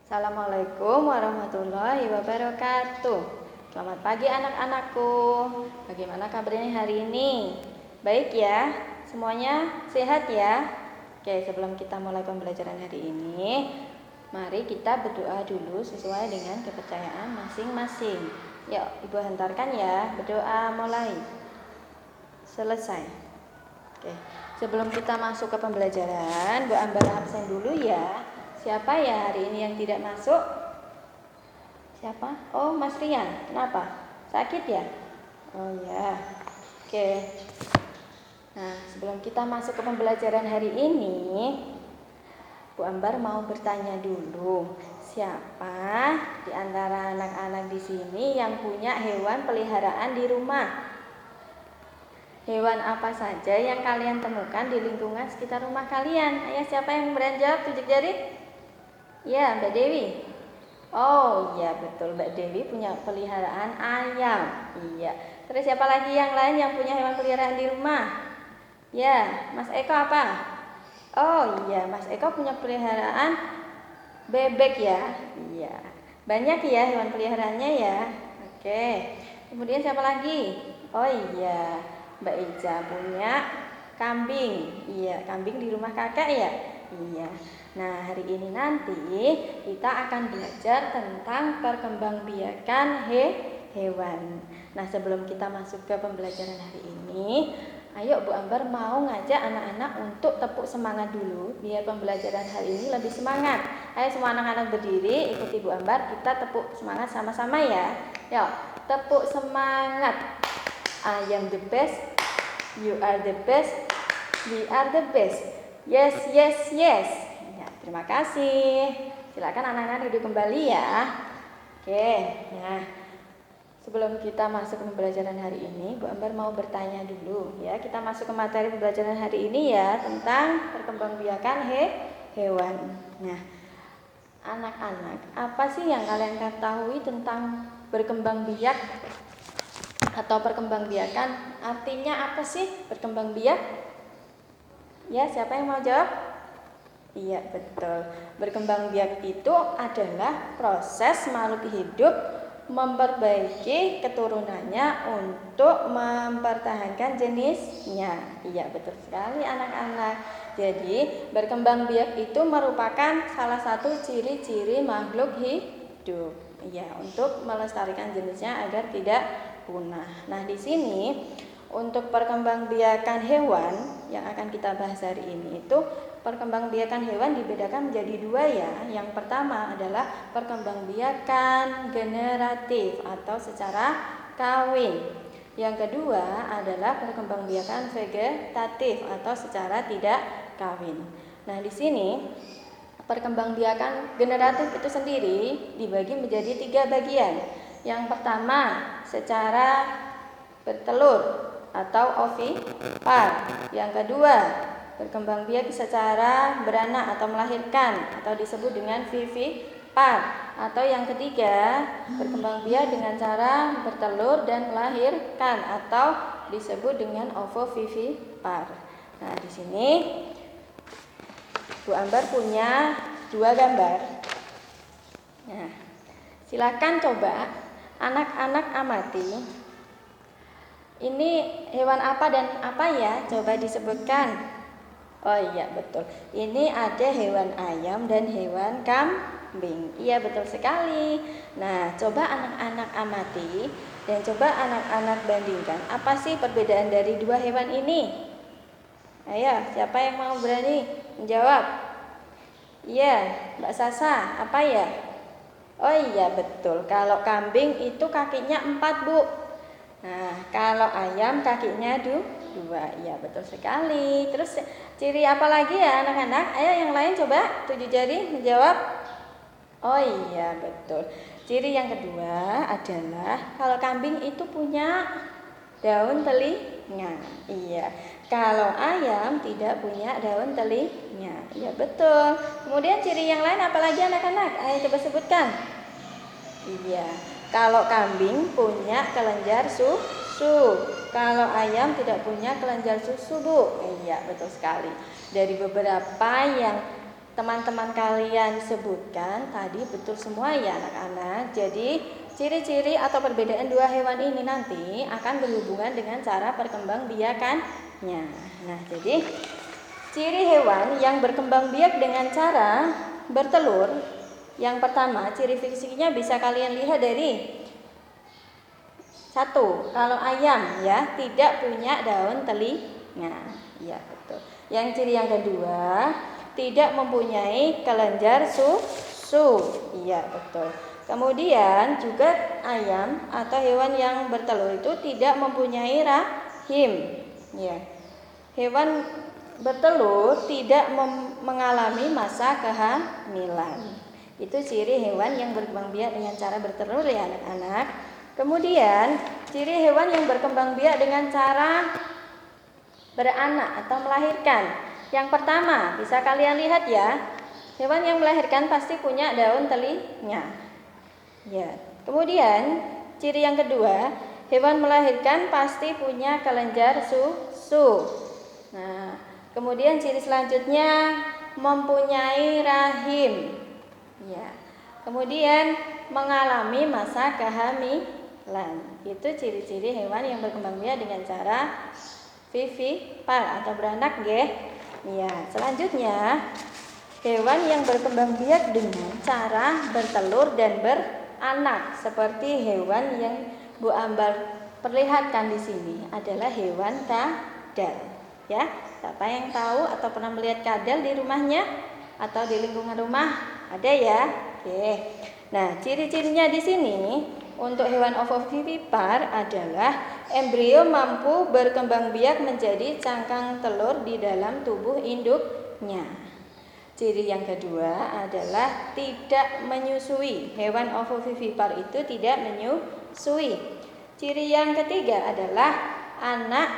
Assalamualaikum warahmatullahi wabarakatuh. Selamat pagi anak-anakku. Bagaimana kabarnya hari ini? Baik ya? Semuanya sehat ya? Oke, sebelum kita mulai pembelajaran hari ini, mari kita berdoa dulu sesuai dengan kepercayaan masing-masing. Yuk, Ibu hantarkan ya. Berdoa mulai. Selesai. Oke, sebelum kita masuk ke pembelajaran, Bu Ambar absen dulu ya. Siapa ya hari ini yang tidak masuk? Siapa? Oh, Mas Rian. Kenapa? Sakit ya? Oh ya. Oke. Nah, sebelum kita masuk ke pembelajaran hari ini, Bu Ambar mau bertanya dulu. Siapa di antara anak-anak di sini yang punya hewan peliharaan di rumah? Hewan apa saja yang kalian temukan di lingkungan sekitar rumah kalian? Ayo, siapa yang berani jawab? Tunjuk jari. Ya, Mbak Dewi. Oh iya betul, Mbak Dewi punya peliharaan ayam. Iya. Terus siapa lagi yang lain yang punya hewan peliharaan di rumah? Ya, Mas Eko apa? Oh iya, Mas Eko punya peliharaan bebek ya. Iya. Banyak ya hewan peliharaannya ya. Oke. Kemudian siapa lagi? Oh iya, Mbak Ica punya kambing. Iya, kambing di rumah kakek ya. Iya. Nah, hari ini nanti kita akan belajar tentang perkembangbiakan hewan. Nah, sebelum kita masuk ke pembelajaran hari ini, ayo Bu Ambar mau ngajak anak-anak untuk tepuk semangat dulu biar pembelajaran hari ini lebih semangat. Ayo semua anak-anak berdiri, ikuti Bu Ambar, kita tepuk semangat sama-sama ya. Yuk, tepuk semangat. I am the best, you are the best, we are the best. Yes, yes, yes. Terima kasih. Silakan anak-anak duduk kembali ya. Oke, nah sebelum kita masuk ke pembelajaran hari ini, Bu Ambar mau bertanya dulu ya. Kita masuk ke materi pembelajaran hari ini ya tentang perkembangbiakan hewan. Nah, anak-anak, apa sih yang kalian ketahui tentang berkembang biak atau perkembangbiakan? Artinya apa sih berkembang biak? Ya, siapa yang mau jawab? Iya betul. Berkembang biak itu adalah proses makhluk hidup memperbaiki keturunannya untuk mempertahankan jenisnya. Iya betul sekali anak-anak. Jadi berkembang biak itu merupakan salah satu ciri-ciri makhluk hidup. Iya, untuk melestarikan jenisnya agar tidak punah. Nah, di sini untuk perkembangbiakan hewan yang akan kita bahas hari ini itu perkembangbiakan hewan dibedakan menjadi dua ya. Yang pertama adalah perkembangbiakan generatif atau secara kawin. Yang kedua adalah perkembangbiakan vegetatif atau secara tidak kawin. Nah, di sini perkembangbiakan generatif itu sendiri dibagi menjadi 3 bagian. Yang pertama secara bertelur atau ovipar. Yang kedua berkembang biak secara beranak atau melahirkan atau disebut dengan vivipar. Atau yang ketiga berkembang biak dengan cara bertelur dan melahirkan atau disebut dengan ovovivipar. Nah, di sini Bu Ambar punya 2 gambar. Nah, silakan coba anak-anak amati. Ini hewan apa dan apa ya? Coba disebutkan. Oh iya betul. Ini ada hewan ayam dan hewan kambing. Iya betul sekali. Nah, coba anak-anak amati dan coba anak-anak bandingkan. Apa sih perbedaan dari 2 hewan ini? Ayo, siapa yang mau berani menjawab? Iya, Mbak Sasa, apa ya? Oh iya betul. Kalau kambing itu kakinya 4, Bu. Nah, kalau ayam kakinya 2. Iya betul sekali. Terus ciri apa lagi ya anak-anak? Ayo yang lain coba 7 jari menjawab. Oh iya betul. Ciri yang kedua adalah kalau kambing itu punya daun telinga. Iya. Kalau ayam tidak punya daun telinga. Iya betul. Kemudian ciri yang lain apa lagi anak-anak? Ayo coba sebutkan. Iya. Kalau kambing punya kelenjar susu. Kalau ayam tidak punya kelenjar susu, Bu. Iya, betul sekali. Dari beberapa yang teman-teman kalian sebutkan tadi betul semua ya anak-anak. Jadi ciri-ciri atau perbedaan dua hewan ini nanti akan berhubungan dengan cara perkembangbiakannya. Nah, jadi ciri hewan yang berkembang biak dengan cara bertelur, yang pertama ciri fisiknya bisa kalian lihat dari satu, kalau ayam ya tidak punya daun telinga. Ya, betul. Yang ciri yang kedua, tidak mempunyai kelenjar susu. Iya, betul. Kemudian juga ayam atau hewan yang bertelur itu tidak mempunyai rahim. Ya. Hewan bertelur tidak mengalami masa kehamilan. Itu ciri hewan yang berkembang biak dengan cara bertelur ya anak-anak. Kemudian ciri hewan yang berkembang biak dengan cara beranak atau melahirkan. Yang pertama, bisa kalian lihat ya, hewan yang melahirkan pasti punya daun telinga. Ya. Kemudian, ciri yang kedua, hewan melahirkan pasti punya kelenjar susu. Nah, kemudian ciri selanjutnya mempunyai rahim. Ya. Kemudian mengalami masa kehamilan. Itu ciri-ciri hewan yang berkembang biak dengan cara vivipar atau beranak, nggih. Ya, selanjutnya hewan yang berkembang biak dengan cara bertelur dan beranak seperti hewan yang Bu Ambar perlihatkan di sini adalah hewan kadal. Ya, siapa yang tahu atau pernah melihat kadal di rumahnya atau di lingkungan rumah? Ada ya? Oke. Nah, ciri-cirinya di sini untuk hewan ovovivipar adalah embrio mampu berkembang biak menjadi cangkang telur di dalam tubuh induknya. Ciri yang kedua adalah tidak menyusui. Hewan ovovivipar itu tidak menyusui. Ciri yang ketiga adalah anak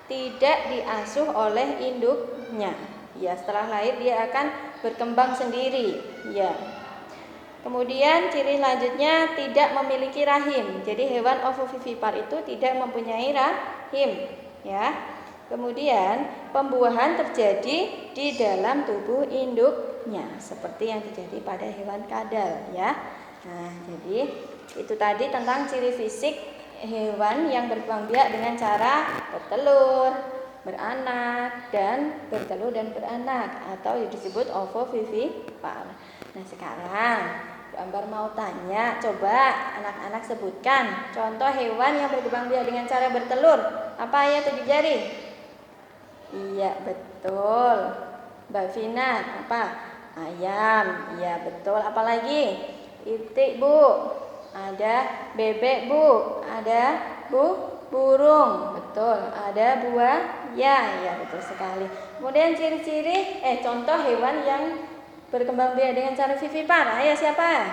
tidak diasuh oleh induknya. Ya, setelah lahir dia akan berkembang sendiri. Ya. Kemudian ciri selanjutnya tidak memiliki rahim. Jadi hewan ovovivipar itu tidak mempunyai rahim, ya. Kemudian pembuahan terjadi di dalam tubuh induknya seperti yang terjadi pada hewan kadal, ya. Nah, jadi itu tadi tentang ciri fisik hewan yang berkembang biak dengan cara bertelur, beranak, dan bertelur dan beranak atau disebut ovovivipar. Nah, sekarang Bu Ambar mau tanya, coba anak-anak sebutkan contoh hewan yang berkembang biak dengan cara bertelur. Apa ya 7 jari? Iya, betul. Mbak Vina, apa? Ayam. Iya, betul. Apalagi? Itik, Bu. Ada bebek, Bu. Ada burung. Betul. Ada buaya. Ya, betul sekali. Kemudian ciri-ciri contoh hewan yang berkembang biak dengan cara vivipar. Ayo siapa?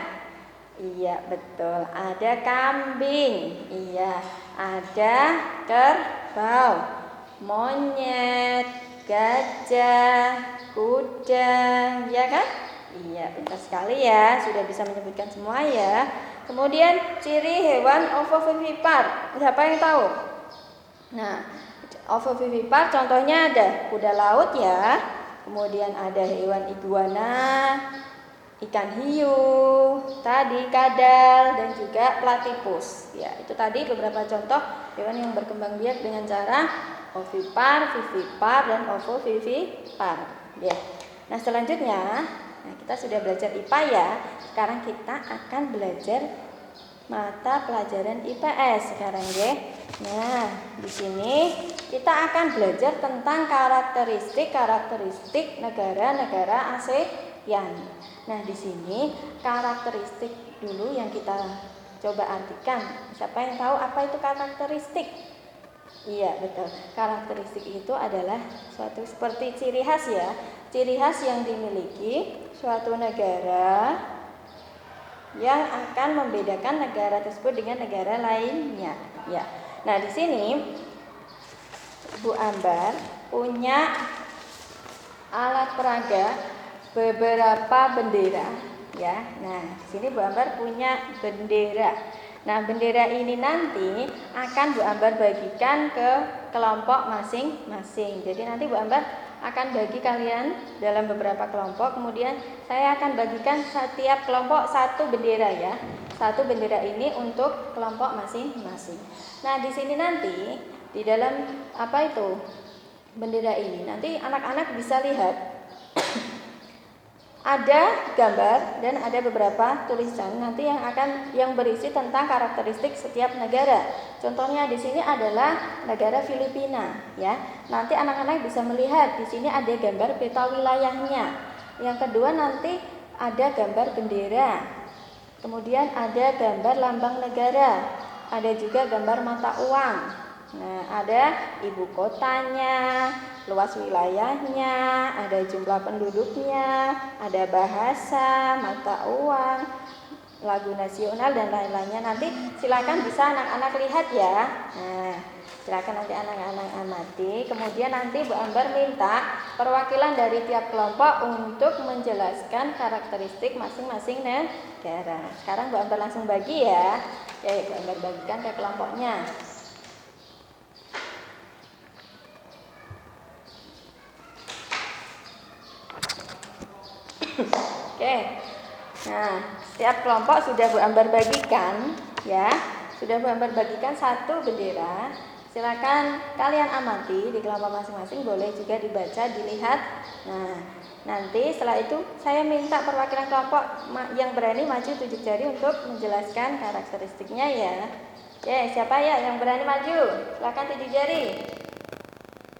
Iya, betul. Ada kambing. Iya. Ada kerbau, monyet, gajah, kuda, ya kan? Iya, pintar sekali ya. Sudah bisa menyebutkan semua ya. Kemudian ciri hewan ovovivipar. Siapa yang tahu? Nah, ovovivipar contohnya ada kuda laut ya. Kemudian ada hewan iguana, ikan hiu, tadi kadal, dan juga platypus. Ya, itu tadi beberapa contoh hewan yang berkembang biak dengan cara ovipar, vivipar, dan ovovivipar. Ya. Nah, selanjutnya, kita sudah belajar IPA ya. Sekarang kita akan belajar mata pelajaran IPS sekarang ya. Nah, di sini kita akan belajar tentang karakteristik negara-negara ASEAN. Nah, di sini karakteristik dulu yang kita coba artikan. Siapa yang tahu apa itu karakteristik? Iya, betul. Karakteristik itu adalah suatu seperti ciri khas ya. Ciri khas yang dimiliki suatu negara yang akan membedakan negara tersebut dengan negara lainnya. Ya. Nah, di sini Bu Ambar punya alat peraga beberapa bendera, ya. Nah, di sini Bu Ambar punya bendera. Nah, bendera ini nanti akan Bu Ambar bagikan ke kelompok masing-masing. Jadi nanti Bu Ambar akan bagi kalian dalam beberapa kelompok. Kemudian saya akan bagikan setiap kelompok satu bendera ya. Satu bendera ini untuk kelompok masing-masing. Nah, di sini nanti di dalam bendera ini nanti anak-anak bisa lihat ada gambar dan ada beberapa tulisan nanti yang berisi tentang karakteristik setiap negara. Contohnya di sini adalah negara Filipina ya. Nanti anak-anak bisa melihat di sini ada gambar peta wilayahnya. Yang kedua nanti ada gambar bendera. Kemudian ada gambar lambang negara. Ada juga gambar mata uang. Nah, ada ibu kotanya, luas wilayahnya, ada jumlah penduduknya, ada bahasa, mata uang, lagu nasional dan lain-lainnya. Nanti silakan bisa anak-anak lihat ya. Nah, silakan nanti anak-anak amati. Kemudian nanti Bu Ambar minta perwakilan dari tiap kelompok untuk menjelaskan karakteristik masing-masing negara. Sekarang Bu Ambar langsung bagi ya. Oke, Bu Ambar bagikan ke kelompoknya. Oke. Nah, setiap kelompok sudah Bu Ambar bagikan ya. Sudah Bu Ambar bagikan satu bendera. Silakan kalian amati di kelompok masing-masing, boleh juga dibaca, dilihat. Nah, nanti setelah itu saya minta perwakilan kelompok yang berani maju 7 jari untuk menjelaskan karakteristiknya ya. Oke, siapa ya yang berani maju? Silakan 7 jari.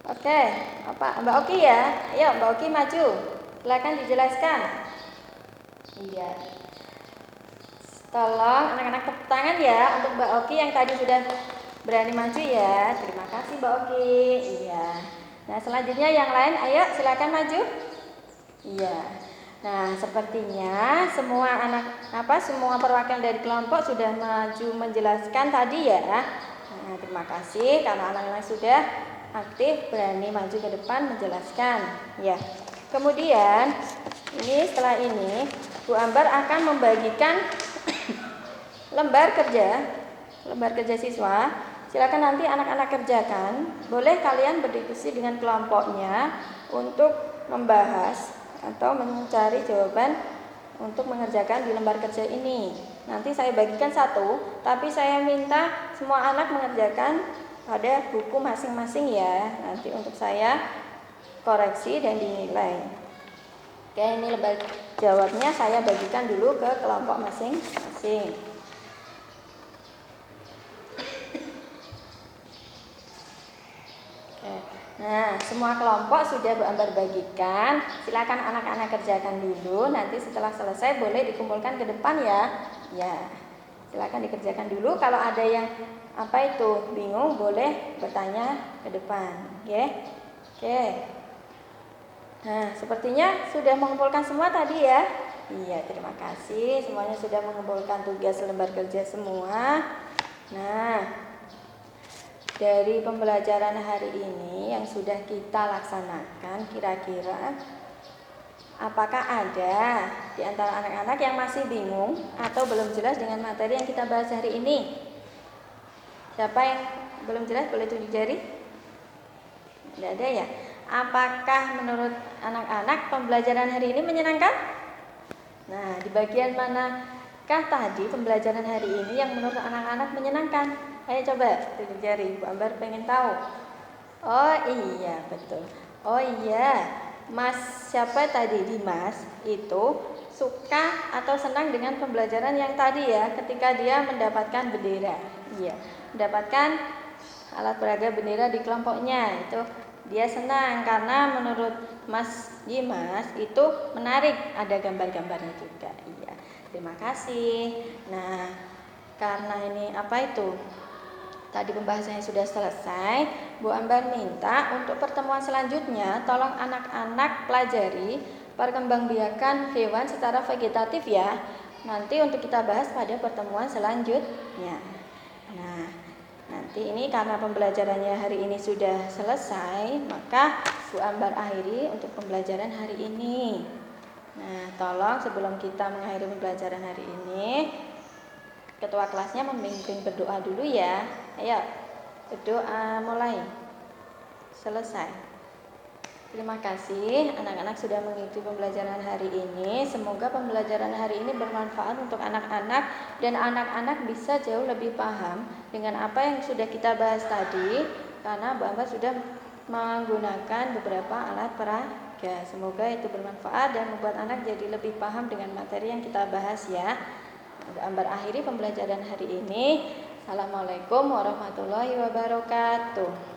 Oke, Mbak Oki ya? Ayo Mbak Oki maju. Silakan dijelaskan. Iya. Tolong anak-anak tepuk tangan ya untuk Mbak Oki yang tadi sudah berani maju ya. Terima kasih Mbak Oki. Iya. Nah, selanjutnya yang lain ayo silakan maju. Iya. Nah, sepertinya semua perwakilan dari kelompok sudah maju menjelaskan tadi ya. Nah, terima kasih karena anak-anak sudah aktif berani maju ke depan menjelaskan. Ya. Kemudian setelah ini Bu Ambar akan membagikan lembar kerja siswa. Silakan nanti anak-anak kerjakan. Boleh kalian berdiskusi dengan kelompoknya untuk membahas atau mencari jawaban untuk mengerjakan di lembar kerja ini. Nanti saya bagikan satu, tapi saya minta semua anak mengerjakan pada buku masing-masing ya. Nanti untuk saya koreksi dan dinilai. Oke, ini lembar jawabnya saya bagikan dulu ke kelompok masing-masing. Nah, semua kelompok sudah Bu Ambar bagikan. Silakan anak-anak kerjakan dulu. Nanti setelah selesai boleh dikumpulkan ke depan ya. Ya, silakan dikerjakan dulu. Kalau ada yang bingung boleh bertanya ke depan. Oke. Nah, sepertinya sudah mengumpulkan semua tadi ya. Iya, terima kasih. Semuanya sudah mengumpulkan tugas lembar kerja semua. Nah, dari pembelajaran hari ini yang sudah kita laksanakan, kira-kira apakah ada di antara anak-anak yang masih bingung atau belum jelas dengan materi yang kita bahas hari ini? Siapa yang belum jelas boleh tunjuk jari? Tidak ada ya? Apakah menurut anak-anak pembelajaran hari ini menyenangkan? Nah, di bagian manakah tadi pembelajaran hari ini yang menurut anak-anak menyenangkan? Ayo coba tunjuk jari, Bu Ambar pengen tahu. Oh iya, betul. Oh iya, Mas siapa tadi? Dimas itu suka atau senang dengan pembelajaran yang tadi ya, ketika dia mendapatkan bendera. Iya, mendapatkan alat peraga bendera di kelompoknya. Itu dia senang karena menurut Mas Dimas itu menarik, ada gambar-gambarnya juga. Iya, terima kasih. Nah, karena ini tadi pembahasannya sudah selesai, Bu Ambar minta untuk pertemuan selanjutnya tolong anak-anak pelajari perkembangbiakan hewan secara vegetatif ya. Nanti untuk kita bahas pada pertemuan selanjutnya. Nah, nanti ini karena pembelajarannya hari ini sudah selesai, maka Bu Ambar akhiri untuk pembelajaran hari ini. Nah, tolong sebelum kita mengakhiri pembelajaran hari ini, ketua kelasnya memimpin berdoa dulu ya. Ayo, berdoa mulai. Selesai. Terima kasih anak-anak sudah mengikuti pembelajaran hari ini. Semoga pembelajaran hari ini bermanfaat untuk anak-anak dan anak-anak bisa jauh lebih paham dengan apa yang sudah kita bahas tadi, karena Mbak sudah menggunakan beberapa alat peraga. Semoga itu bermanfaat dan membuat anak jadi lebih paham dengan materi yang kita bahas ya. Berakhiri pembelajaran hari ini. Assalamualaikum warahmatullahi wabarakatuh.